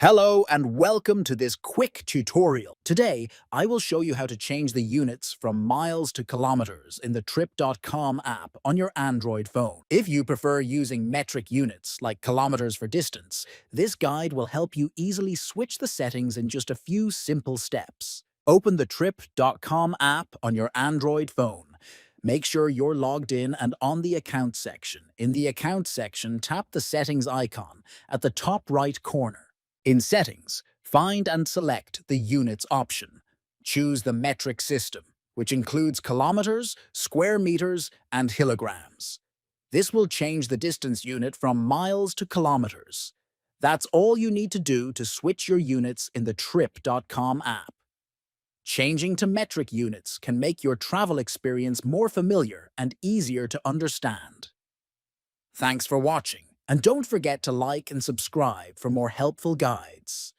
Hello and welcome to this quick tutorial. Today, I will show you how to change the units from miles to kilometers in the Trip.com app on your Android phone. If you prefer using metric units, like kilometers for distance, this guide will help you easily switch the settings in just a few simple steps. Open the Trip.com app on your Android phone. Make sure you're logged in and on the Account section. In the Account section, tap the Settings icon at the top right corner. In Settings, find and select the Units option. Choose the metric system, which includes kilometers, square meters, and kilograms. This will change the distance unit from miles to kilometers. That's all you need to do to switch your units in the Trip.com app. Changing to metric units can make your travel experience more familiar and easier to understand. Thanks for watching, and don't forget to like and subscribe for more helpful guides.